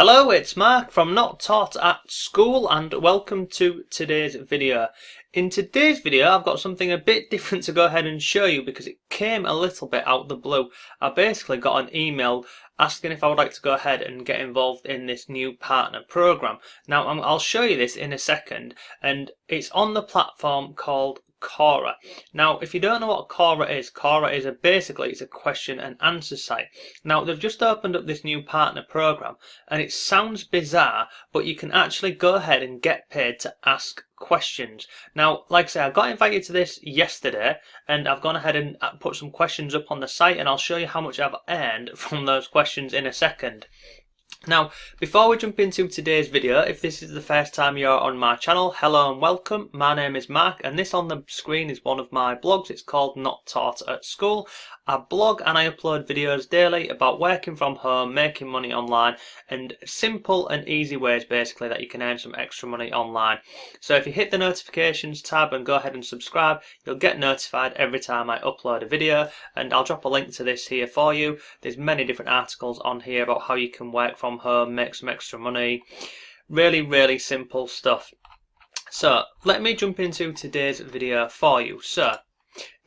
Hello, it's Mark from Not Taught at School and welcome to today's video. In today's video I've got something a bit different to go ahead and show you because it came a little bit out of the blue. I basically got an email asking if I would like to go ahead and get involved in this new partner program. Now I'll show you this in a second, and it's on the platform called Quora. Now, if you don't know what Quora is basically it's a question and answer site. Now, they've just opened up this new partner program, and it sounds bizarre, but you can actually go ahead and get paid to ask questions. Now, like I say, I got invited to this yesterday, and I've gone ahead and put some questions up on the site, and I'll show you how much I've earned from those questions in a second. Now, before we jump into today's video, if this is the first time you're on my channel, hello and welcome. My name is Mark, and this on the screen is one of my blogs. It's called Not Taught at School. I blog and I upload videos daily about working from home, making money online, and simple and easy ways basically that you can earn some extra money online. So if you hit the notifications tab and go ahead and subscribe, you'll get notified every time I upload a video, and I'll drop a link to this here for you. There's many different articles on here about how you can work from home, make some extra money. Really simple stuff. So let me jump into today's video for you. So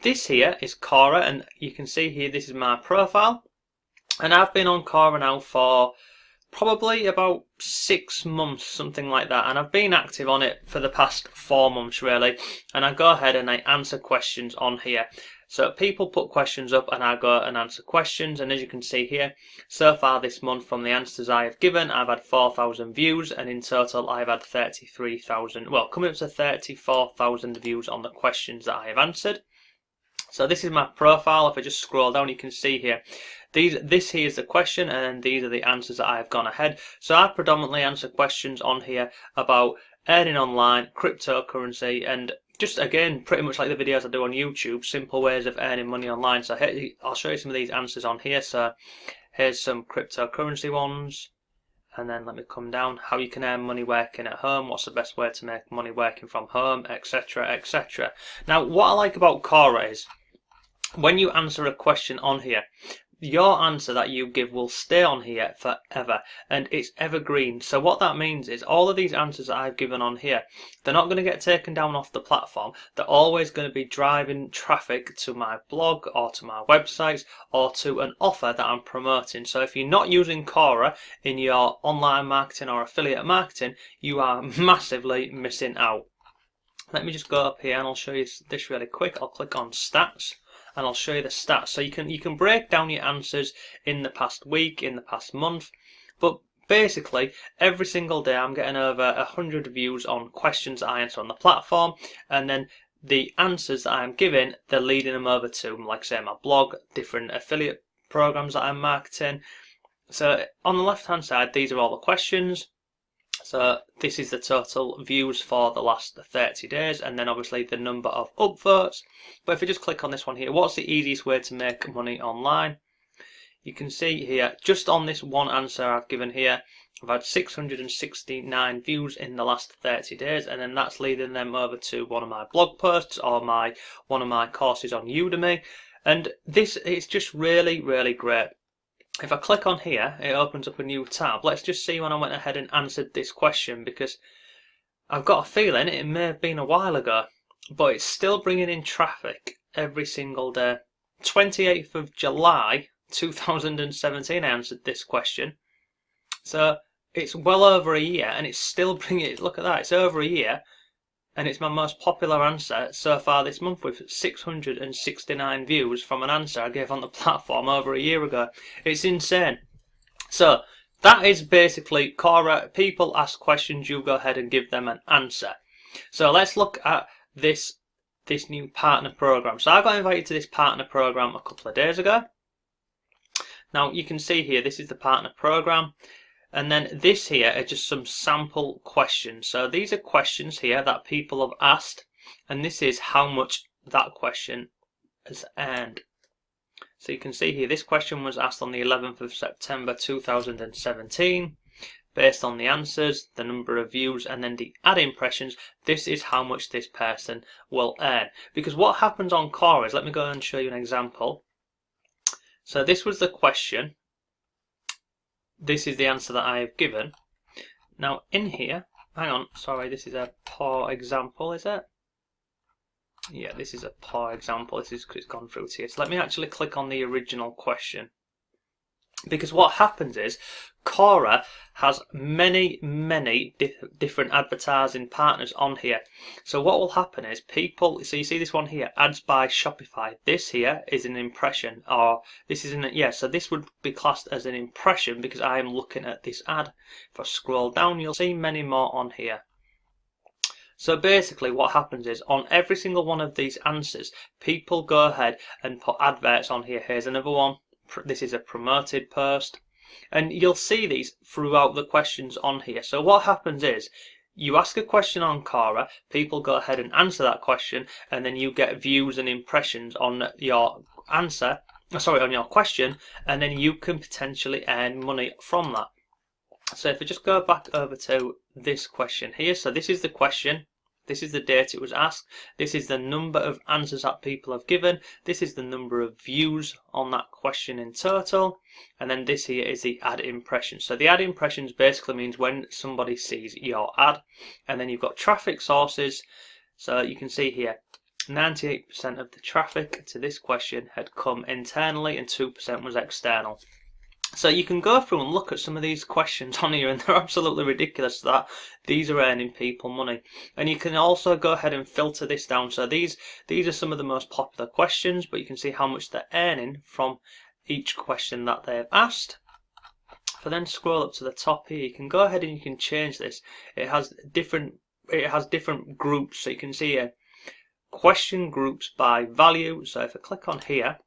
this here is Quora, and you can see here this is my profile, and I've been on Quora now for probably about 6 months, something like that, and I've been active on it for the past 4 months really, and I go ahead and I answer questions on here. So people put questions up and I go and answer questions, and as you can see here, so far this month from the answers I have given, I've had 4,000 views, and in total I've had 33,000, well, coming up to 34,000 views on the questions that I have answered. So this is my profile. If I just scroll down, you can see here, this here is the question, and these are the answers that I have gone ahead. So I predominantly answer questions on here about earning online, cryptocurrency, and just again pretty much like the videos I do on YouTube, simple ways of earning money online. So I'll show you some of these answers on here. So here's some cryptocurrency ones, and then let me come down, how you can earn money working at home, what's the best way to make money working from home, etc, etc. Now what I like about Quora is when you answer a question on here, your answer that you give will stay on here forever, and it's evergreen. So what that means is all of these answers that I've given on here, they're not going to get taken down off the platform. They're always going to be driving traffic to my blog or to my websites or to an offer that I'm promoting. So if you're not using Quora in your online marketing or affiliate marketing, you are massively missing out. Let me just go up here and I'll show you this really quick. I'll click on stats, and I'll show you the stats. So you can break down your answers in the past week, in the past month, but basically every single day I'm getting over 100 views on questions that I answer on the platform, and then the answers that I'm giving, they're leading them over to, like say, my blog, different affiliate programs that I'm marketing. So on the left hand side, these are all the questions. So this is the total views for the last 30 days, and then obviously the number of upvotes. But if you just click on this one here, what's the easiest way to make money online? You can see here, just on this one answer I've given here, I've had 669 views in the last 30 days, and then that's leading them over to one of my blog posts or one of my courses on Udemy. And this is just really great. If I click on here, it opens up a new tab. Let's just see when I went ahead and answered this question, because I've got a feeling it may have been a while ago, but it's still bringing in traffic every single day. 28th of July 2017 I answered this question. So it's well over a year and it's still bringing it. Look at that, it's over a year, and it's my most popular answer so far this month with 669 views from an answer I gave on the platform over a year ago. It's insane. So that is basically Quora. People ask questions, you go ahead and give them an answer. So let's look at this new partner program. So I got invited to this partner program a couple of days ago. Now you can see here, this is the partner program. And then this here are just some sample questions. So these are questions here that people have asked, and this is how much that question has earned. So you can see here, this question was asked on the 11th of September 2017. Based on the answers, the number of views, and then the ad impressions, this is how much this person will earn. Because what happens on Quora is, let me go and show you an example. So this was the question. this is the answer that I have given. Now in here, hang on, sorry, this is a poor example, is it? Yeah, this is a poor example. This is because it's gone through to here. So let me actually click on the original question. Because what happens is, Quora has many different advertising partners on here. So what will happen is people, so you see this one here, ads by Shopify. This here is an impression, or this isn't, yeah, so this would be classed as an impression because I am looking at this ad. If I scroll down, you'll see many more on here. So basically what happens is, on every single one of these answers, people go ahead and put adverts on here. Here's another one. This is a promoted post. And you'll see these throughout the questions on here. So what happens is, you ask a question on Quora, people go ahead and answer that question, and then you get views and impressions on your answer, on your question, and then you can potentially earn money from that. So if I just go back over to this question here, so this is the question. This is the date it was asked. This is the number of answers that people have given. This is the number of views on that question in total. And then this here is the ad impressions. So the ad impressions basically means when somebody sees your ad. And then you've got traffic sources. So you can see here, 98% of the traffic to this question had come internally and 2% was external. So you can go through and look at some of these questions on here, and they're absolutely ridiculous that these are earning people money. And you can also go ahead and filter this down. So these are some of the most popular questions, but you can see how much they're earning from each question that they've asked. If I then scroll up to the top here, you can go ahead and you can change this. It has different groups, so you can see here question groups by value. So if I click on here,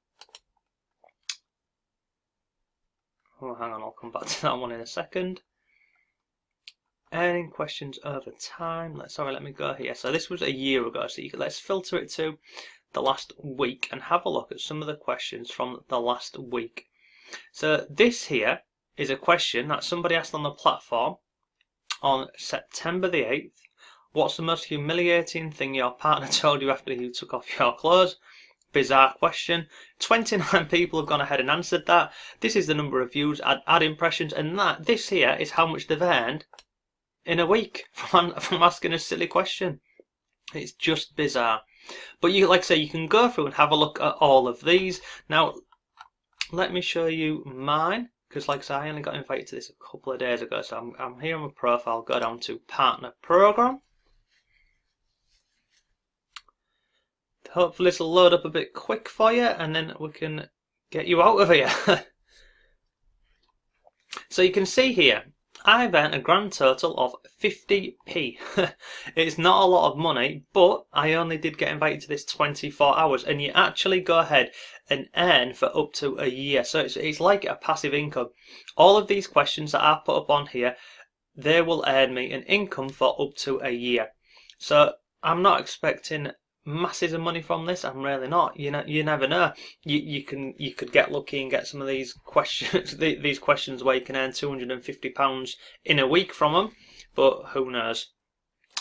oh, hang on, I'll come back to that one in a second. Earning questions over time. Let me go here. So this was a year ago. So let's filter it to the last week and have a look at some of the questions from the last week. So this here is a question that somebody asked on the platform on September the 8th. What's the most humiliating thing your partner told you after you took off your clothes? Bizarre question. 29 people have gone ahead and answered that. This is the number of views, ad impressions, and this here is how much they've earned in a week from asking a silly question. It's just bizarre. But like I say, you can go through and have a look at all of these. Now, let me show you mine, because like I say, I only got invited to this a couple of days ago. So I'm here on my profile. Go down to Partner Program. Hopefully this will load up a bit quick for you, and then we can get you out of here. So you can see here, I've earned a grand total of 50p. It's not a lot of money, but I only did get invited to this 24 hours, and you actually go ahead and earn for up to a year. So it's like a passive income. All of these questions that I put up on here, they will earn me an income for up to a year. So I'm not expecting masses of money from this. I'm really not. You never know. You could get lucky and get some of these questions these questions where you can earn £250 in a week from them, but who knows.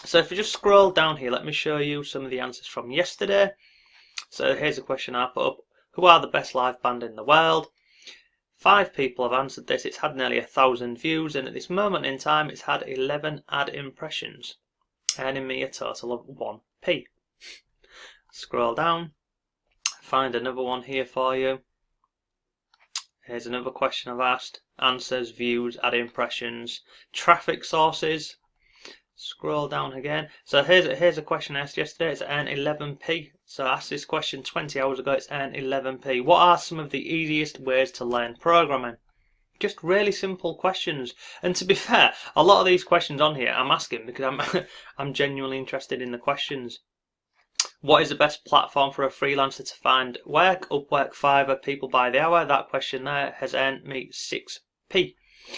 So if you just scroll down here, let me show you some of the answers from yesterday. So here's a question I put up: who are the best live band in the world? 5 people have answered this. It's had nearly 1,000 views, and at this moment in time it's had 11 ad impressions, earning me a total of 1p. Scroll down, find another one here for you. Here's another question I've asked. Answers, views, ad impressions, traffic sources. Scroll down again. So here's a question I asked yesterday. It's earned 11p. So I asked this question 20 hours ago. It's earned 11p. What are some of the easiest ways to learn programming? Just really simple questions. And to be fair, a lot of these questions on here I'm asking because I'm genuinely interested in the questions. What is the best platform for a freelancer to find work? Upwork, Fiverr, People by the Hour. That question there has earned me 6p.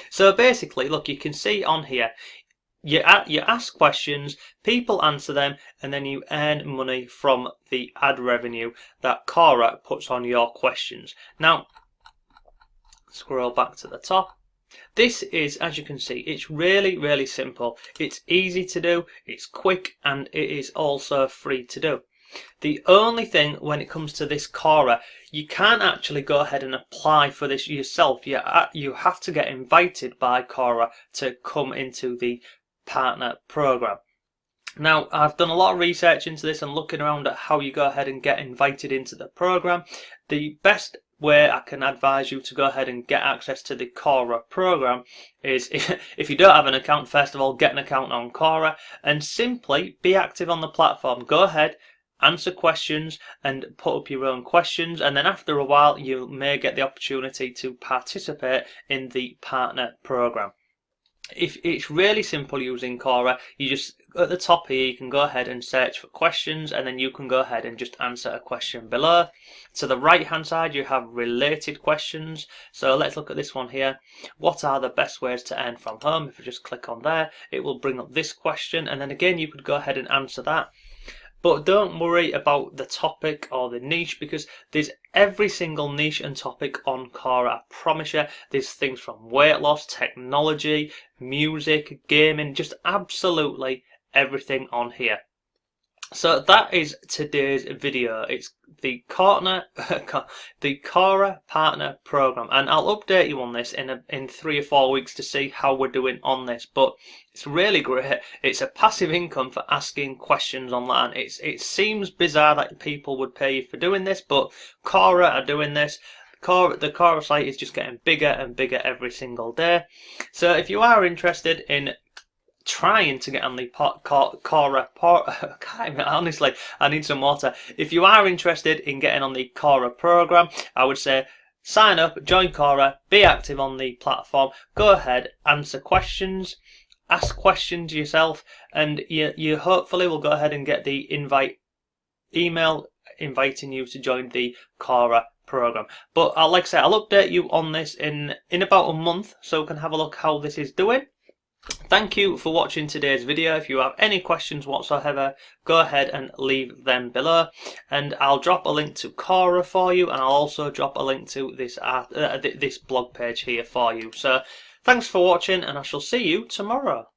So basically, look, you can see on here, you ask questions, people answer them, and then you earn money from the ad revenue that Quora puts on your questions. Now, scroll back to the top. This is, as you can see, it's really simple. It's easy to do, it's quick, and it is also free to do. The only thing when it comes to this Quora, you can't actually go ahead and apply for this yourself. You have to get invited by Quora to come into the partner program. Now, I've done a lot of research into this and looking around at how you go ahead and get invited into the program. The best way I can advise you to go ahead and get access to the Quora program is, if you don't have an account, first of all, get an account on Quora and simply be active on the platform. Go ahead, answer questions and put up your own questions, and then after a while you may get the opportunity to participate in the partner program. If it's really simple using Quora, you just at the top here you can go ahead and search for questions, and then you can go ahead and just answer a question below. To the right hand side you have related questions. So let's look at this one here. What are the best ways to earn from home? If you just click on there, it will bring up this question, and then again you could go ahead and answer that. But don't worry about the topic or the niche, because there's every single niche and topic on Quora. I promise you, there's things from weight loss, technology, music, gaming, just absolutely everything on here. So that is today's video. It's the Quora Partner Program, and I'll update you on this in 3 or 4 weeks to see how we're doing on this. But it's really great. It's a passive income for asking questions online. It seems bizarre that people would pay you for doing this, but Quora are doing this. The Quora site is just getting bigger and bigger every single day. So if you are interested in trying to get on the Quora, honestly, I need some water. If you are interested in getting on the Quora program, I would say sign up, join Quora, be active on the platform, go ahead, answer questions, ask questions yourself, and you hopefully will go ahead and get the email inviting you to join the Quora program. But like I said, I'll update you on this in about a month, so we can have a look how this is doing. Thank you for watching today's video. If you have any questions whatsoever, go ahead and leave them below, and I'll drop a link to Quora for you, and I'll also drop a link to this blog page here for you. So thanks for watching, and I shall see you tomorrow.